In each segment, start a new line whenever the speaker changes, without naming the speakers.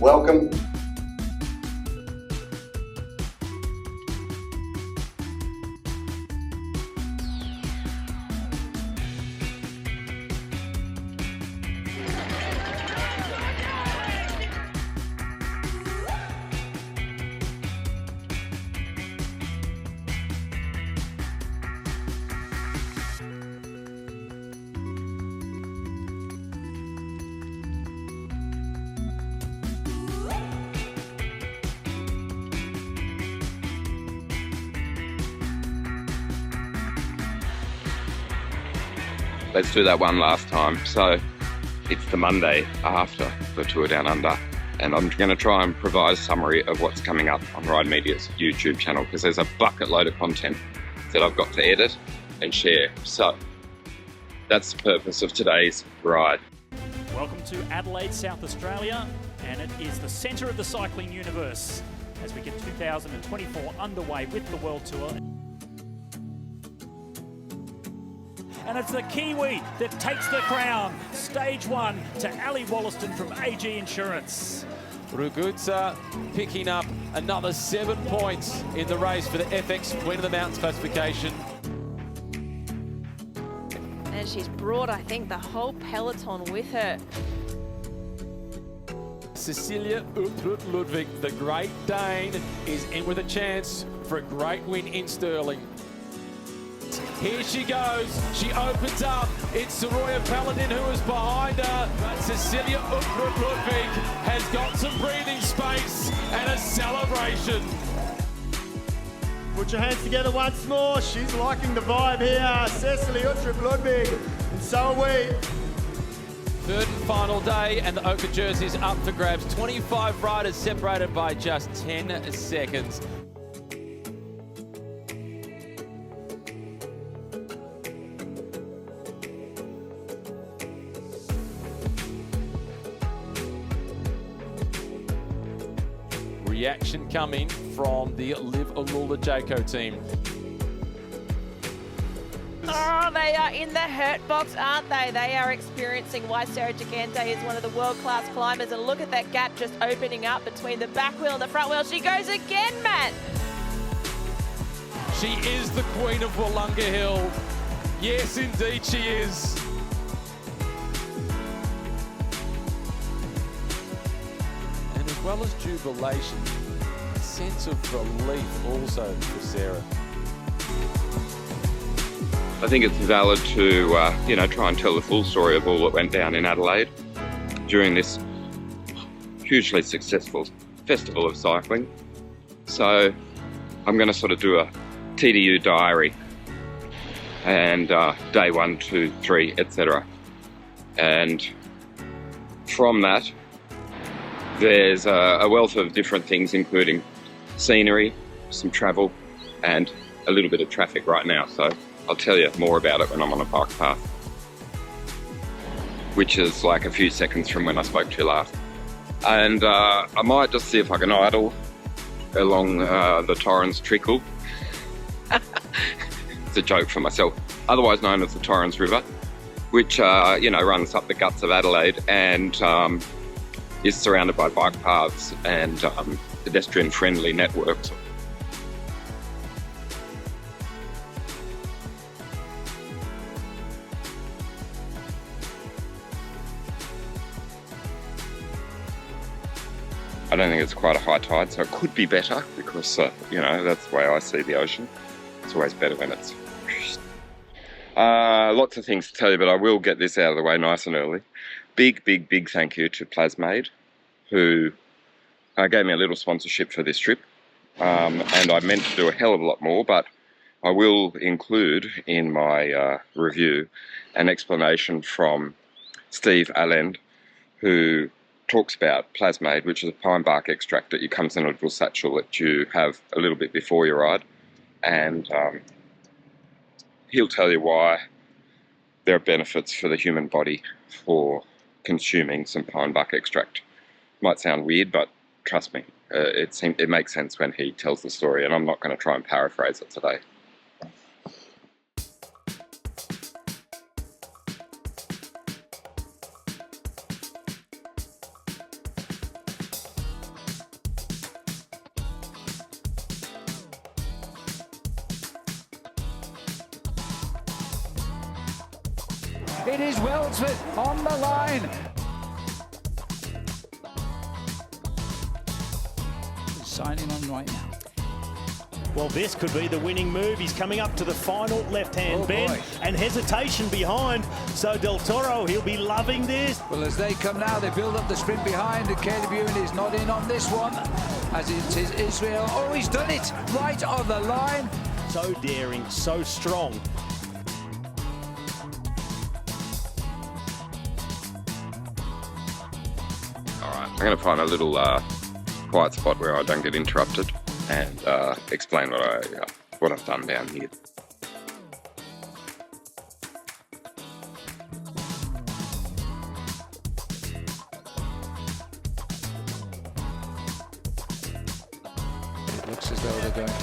Welcome.
Let's do that one last time. So it's the Monday after the Tour Down Under, and I'm going to try and provide a summary of what's coming up on Ride Media's YouTube channel, because there's a bucket load of content that I've got to edit and share. So that's the purpose of today's ride.
Welcome to Adelaide, South Australia, and it is the centre of the cycling universe as we get 2024 underway with the World Tour. And it's the Kiwi that takes the crown. Stage 1 to Ali Wollaston from AG Insurance.
Rugutsa picking up another 7 points in the race for the FX Queen of the Mountains classification.
And she's brought, I think, the whole peloton with her.
Cecilia Uprut Ludwig, the Great Dane, is in with a chance for a great win in Stirling. Here she goes, she opens up, it's Soraya Paladin who is behind her, but Cecilia Uprut Ludwig has got some breathing space and a celebration.
Put your hands together once more, she's liking the vibe here, Cecilia Uprut Ludwig, and so are we.
Third and final day, and the Ochre jersey is up for grabs. 25 riders separated by just 10 seconds. Reaction coming from the Live Alula Jayco team.
Oh, they are in the hurt box, aren't they? They are experiencing why Sarah Gigante is one of the world-class climbers. And look at that gap just opening up between the back wheel and the front wheel. She goes again, Matt.
She is the queen of Wollonga Hill. Yes, indeed she is. And as well as jubilation, a sense of relief also for Sarah.
I think it's valid to, try and tell the full story of all that went down in Adelaide during this hugely successful festival of cycling. So I'm going to sort of do a TDU diary and day 1, 2, 3, etc. And from that, there's a wealth of different things, including scenery, some travel, and a little bit of traffic right now. So I'll tell you more about it when I'm on a bike path, which is like a few seconds from when I spoke to you last. And I might just see if I can idle along the Torrens Trickle. It's a joke for myself. Otherwise known as the Torrens River, which runs up the guts of Adelaide and is surrounded by bike paths and pedestrian-friendly networks. I don't think it's quite a high tide, so it could be better because, that's the way I see the ocean. It's always better when it's... Lots of things to tell you, but I will get this out of the way nice and early. Big, big, big thank you to Plasmaide, who gave me a little sponsorship for this trip. And I meant to do a hell of a lot more, but I will include in my review an explanation from Steve Allen, who talks about Plasmaide, which is a pine bark extract that comes in a little satchel that you have a little bit before your ride, and he'll tell you why there are benefits for the human body for consuming some pine bark extract. Might sound weird, but trust me, it makes sense when he tells the story, and I'm not going to try and paraphrase it today.
It is Welsford on the line. Signing on right now.
Well, this could be the winning move. He's coming up to the final left-hand bend and hesitation behind. So Del Toro, he'll be loving this.
Well, as they come now, they build up the sprint behind. And Caleb Ewan is not in on this one, as it is Israel. Oh, he's done it right on the line.
So daring, so strong.
All right, I'm going to find a little quiet spot where I don't get interrupted and explain what I've done down here.
It looks as though they're going to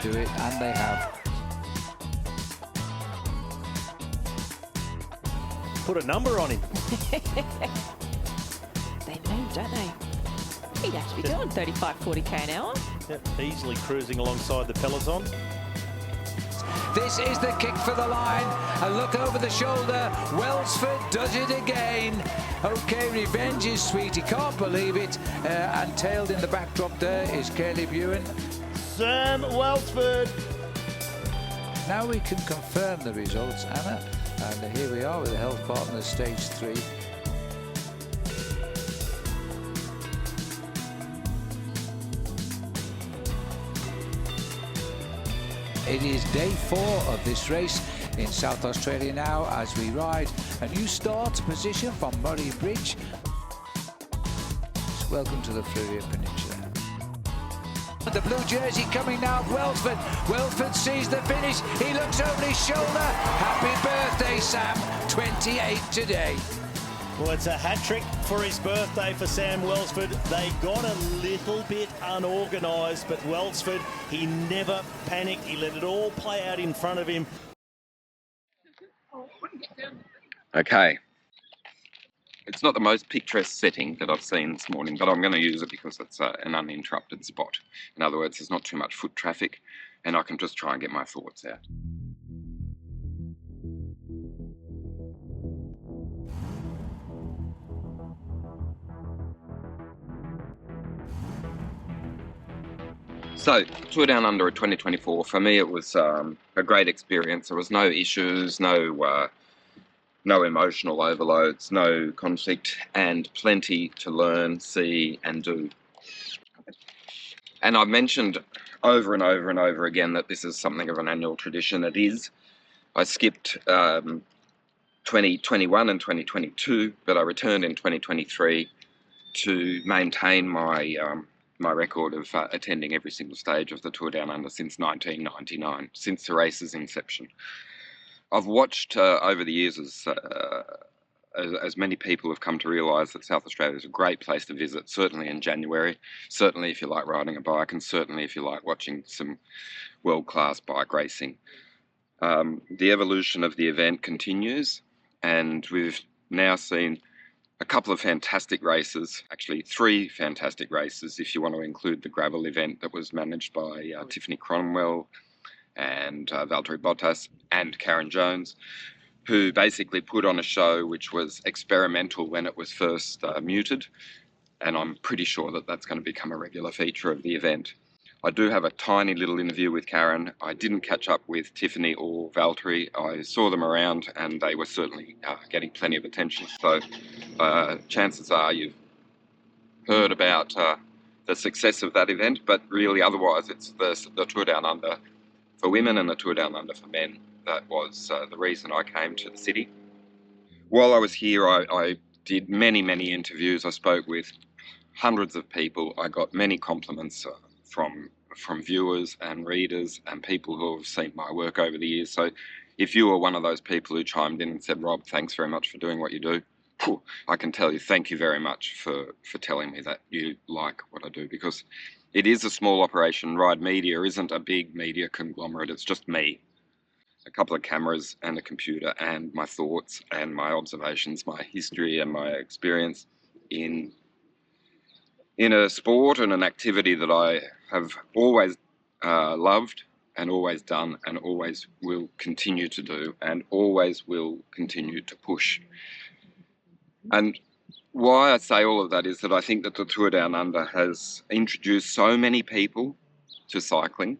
do it, and they have.
Put a number on him.
They move, don't they? He'd have to be doing 35, 40k an hour.
Yep, easily cruising alongside the peloton.
This is the kick for the line. A look over the shoulder. Welsford does it again. Okay, revenge is sweet. He can't believe it. And tailed in the backdrop there is Caleb Ewan.
Sam Welsford.
Now we can confirm the results, Anna. And here we are with the Health Partners Stage 3. It is day 4 of this race in South Australia now as we ride a new start position from Murray Bridge. Welcome to the Fleurieu Peninsula. The blue jersey coming now, Welsford. Welsford sees the finish. He looks over his shoulder. Happy birthday, Sam. 28 today.
Well, it's a hat-trick for his birthday for Sam Welsford. They got a little bit unorganised, but Welsford, he never panicked. He let it all play out in front of him.
Okay. It's not the most picturesque setting that I've seen this morning, but I'm going to use it because it's an uninterrupted spot. In other words, there's not too much foot traffic, and I can just try and get my thoughts out. So, Tour Down Under 2024, for me it was a great experience. There was no issues, no emotional overloads, no conflict, and plenty to learn, see and do. And I've mentioned over and over and over again that this is something of an annual tradition. It is. I skipped 2021 and 2022, but I returned in 2023 to maintain my my record of attending every single stage of the Tour Down Under since 1999, since the race's inception. I've watched over the years as many people have come to realise that South Australia is a great place to visit, certainly in January, certainly if you like riding a bike, and certainly if you like watching some world-class bike racing. The evolution of the event continues, and we've now seen a couple of fantastic races, actually 3 fantastic races if you want to include the gravel event that was managed by Tiffany Cromwell and Valtteri Bottas and Karen Jones, who basically put on a show which was experimental when it was first muted, and I'm pretty sure that that's going to become a regular feature of the event. I do have a tiny little interview with Karen. I didn't catch up with Tiffany or Valtteri. I saw them around and they were certainly getting plenty of attention. So chances are you've heard about the success of that event, but really otherwise it's the Tour Down Under for women and the Tour Down Under for men. That was the reason I came to the city. While I was here, I did many interviews. I spoke with hundreds of people. I got many compliments from viewers and readers and people who have seen my work over the years. So if you were one of those people who chimed in and said, Rob, thanks very much for doing what you do, I can tell you thank you very much for telling me that you like what I do, because it is a small operation. Ride Media isn't a big media conglomerate. It's just me, a couple of cameras and a computer and my thoughts and my observations, my history and my experience in a sport and an activity that I have always loved and always done and always will continue to do and always will continue to push. And why I say all of that is that I think that the Tour Down Under has introduced so many people to cycling,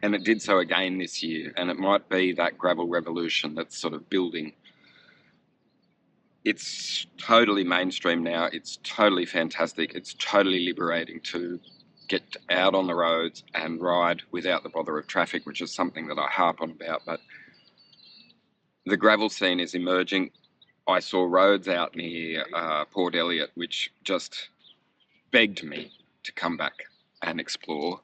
and it did so again this year, and it might be that gravel revolution that's sort of building. It's totally mainstream now. It's totally fantastic. It's totally liberating to get out on the roads and ride without the bother of traffic, which is something that I harp on about. But the gravel scene is emerging. I saw roads out near Port Elliot which just begged me to come back and explore.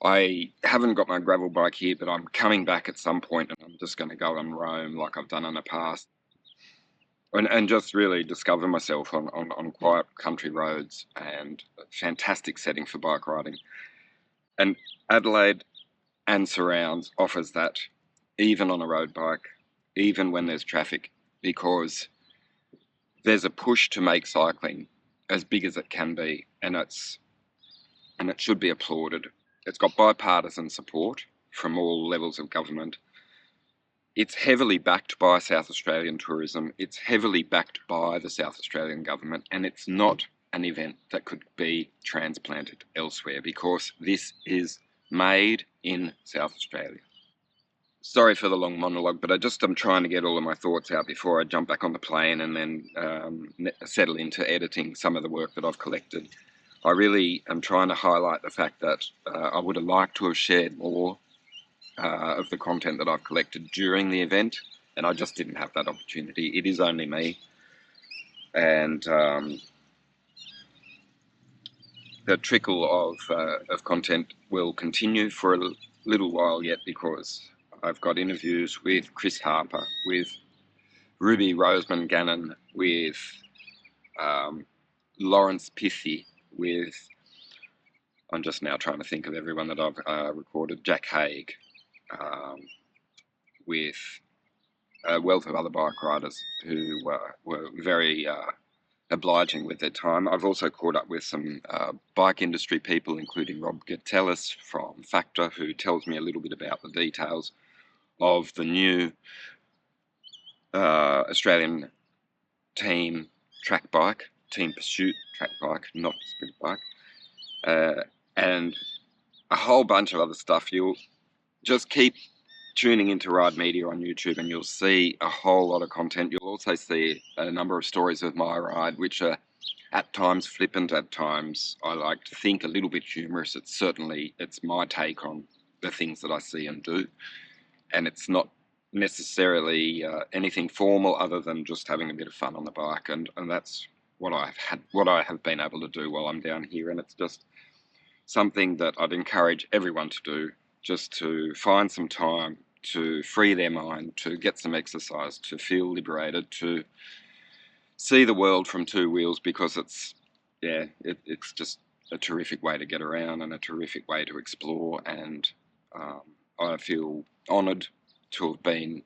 I haven't got my gravel bike here, but I'm coming back at some point, and I'm just going to go and roam like I've done in the past. And just really discover myself on quiet country roads, and a fantastic setting for bike riding. And Adelaide and surrounds offers that, even on a road bike, even when there's traffic, because there's a push to make cycling as big as it can be, and it should be applauded. It's got bipartisan support from all levels of government. It's heavily backed by South Australian tourism. It's heavily backed by the South Australian government, and it's not an event that could be transplanted elsewhere, because this is made in South Australia. Sorry for the long monologue, but I'm trying to get all of my thoughts out before I jump back on the plane and then settle into editing some of the work that I've collected. I really am trying to highlight the fact that I would have liked to have shared more of the content that I've collected during the event, and I just didn't have that opportunity. It is only me, and the trickle of content will continue for a little while yet, because I've got interviews with Chris Harper, with Ruby Roseman Gannon, with Lawrence Pithy, with, I'm just now trying to think of everyone that I've recorded, Jack Haig, with a wealth of other bike riders who were very obliging with their time. I've also caught up with some bike industry people, including Rob Gattelis from Factor, who tells me a little bit about the details of the new Australian team track bike, Team Pursuit track bike, not sprint bike, and a whole bunch of other stuff. You'll just keep tuning into Ride Media on YouTube, and you'll see a whole lot of content. You'll also see a number of stories of my ride, which are at times flippant, at times I like to think a little bit humorous. It's my take on the things that I see and do, and it's not necessarily anything formal other than just having a bit of fun on the bike, and that's what I have been able to do while I'm down here. And it's just something that I'd encourage everyone to do, just to find some time to free their mind, to get some exercise, to feel liberated, to see the world from two wheels, because it's just a terrific way to get around and a terrific way to explore. And I feel honoured to have been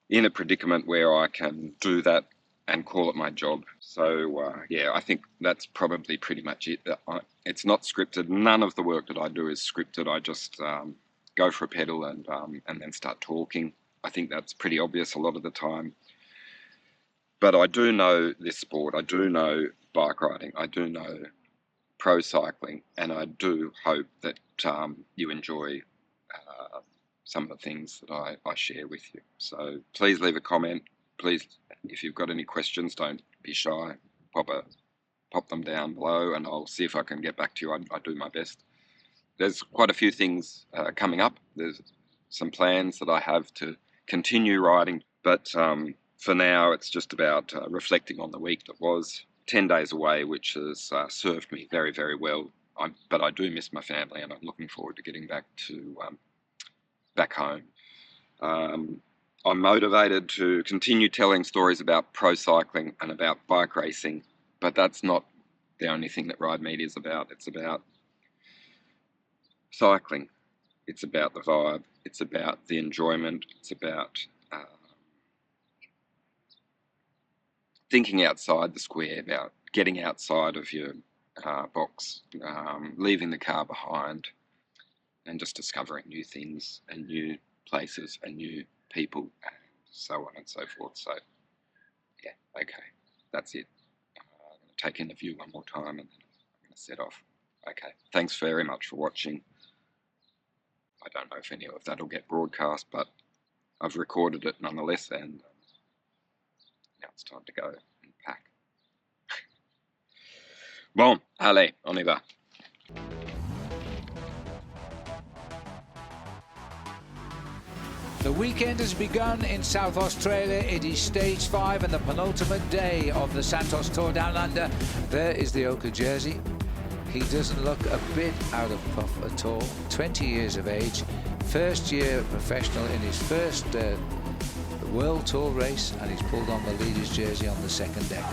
in a predicament where I can do that and call it my job. So I think that's probably pretty much it. It's not scripted. None of the work that I do is scripted. I just go for a pedal and then start talking. I think that's pretty obvious a lot of the time. But I do know this sport. I do know bike riding. I do know pro cycling, and I do hope that you enjoy some of the things that I share with you. So please leave a comment. Please, if you've got any questions, don't be shy. Pop them down below, and I'll see if I can get back to you. I do my best. There's quite a few things coming up. There's some plans that I have to continue riding, but for now it's just about reflecting on the week that was. 10 days away, which has served me very, very well. But I do miss my family, and I'm looking forward to getting back home. I'm motivated to continue telling stories about pro cycling and about bike racing, but that's not the only thing that Ride Media is about. It's about cycling. It's about the vibe. It's about the enjoyment. It's about thinking outside the square, about getting outside of your box, leaving the car behind, and just discovering new things and new places and new people and so on and so forth. So yeah, okay, that's it. I'm going to take in the view one more time and then I'm going to set off. Okay, thanks very much for watching. I don't know if any of that will get broadcast, but I've recorded it nonetheless, and now it's time to go and pack. Bon, allez, on y va.
The weekend has begun in South Australia. It is stage 5 and the penultimate day of the Santos Tour Down Under. There is the Oka jersey. He doesn't look a bit out of puff at all. 20 years of age, first year professional in his first World Tour race, and he's pulled on the leader's jersey on the second deck.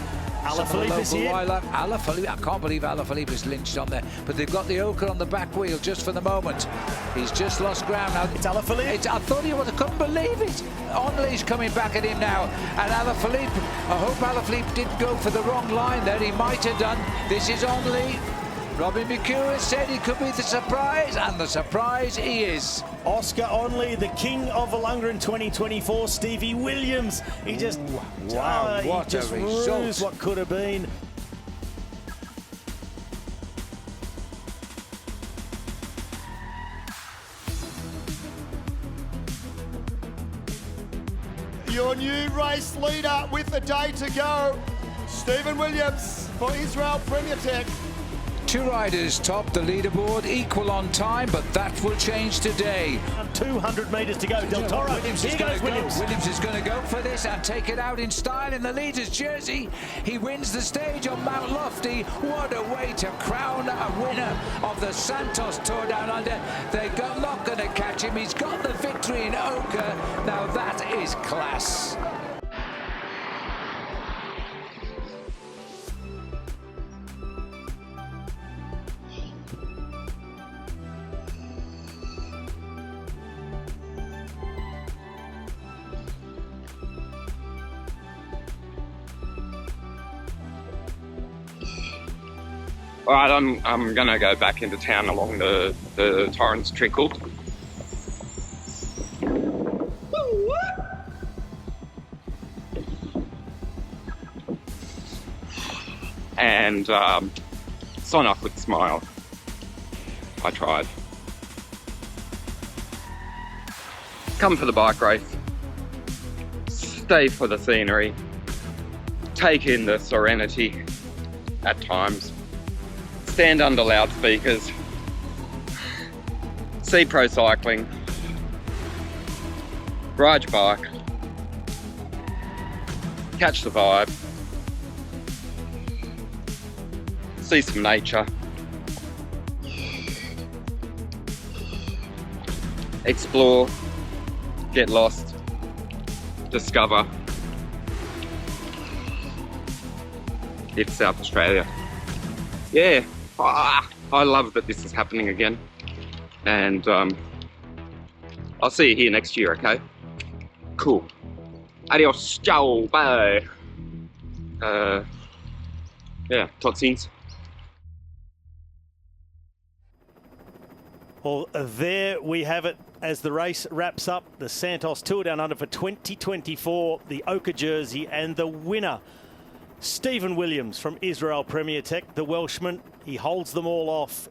Alaphilippe is here.
Alaphilippe, I can't believe Alaphilippe is lynched on there, but they've got the Oka on the back wheel just for the moment. He's just lost ground now.
It's Alaphilippe.
I thought he would have, couldn't believe it. Onley's coming back at him now, and Alaphilippe, I hope Alaphilippe didn't go for the wrong line there. He might have done. This is Onley. Robin McEwen said he could be the surprise, and the surprise he is.
Oscar Onley, the king of Wollonga in 2024. Stevie Williams, he just,
wow, what
he just
a result.
rues what could have been.
Your new race leader with a day to go, Stephen Williams for Israel Premier Tech.
2 riders top the leaderboard, equal on time, but that will change today.
200 metres to go. Del Toro.
Williams is going to go for this and take it out in style in the leader's jersey. He wins the stage on Mount Lofty. What a way to crown a winner of the Santos Tour Down Under. They're not going to catch him. He's got the victory in Oka. Now that is class.
All right, I'm going to go back into town along the Torrens Trickle. And sign off with a smile. I tried. Come for the bike race. Stay for the scenery. Take in the serenity at times. Stand under loudspeakers, see pro cycling, ride your bike, catch the vibe, see some nature, explore, get lost, discover. It's South Australia. Yeah. I love that this is happening again, and I'll see you here next year, okay? Cool. Adios, ciao, bye. Yeah, tot ziens.
Well, there we have it as the race wraps up. The Santos Tour Down Under for 2024, the Oka jersey, and the winner, Stephen Williams from Israel Premier Tech, the Welshman. He holds them all off.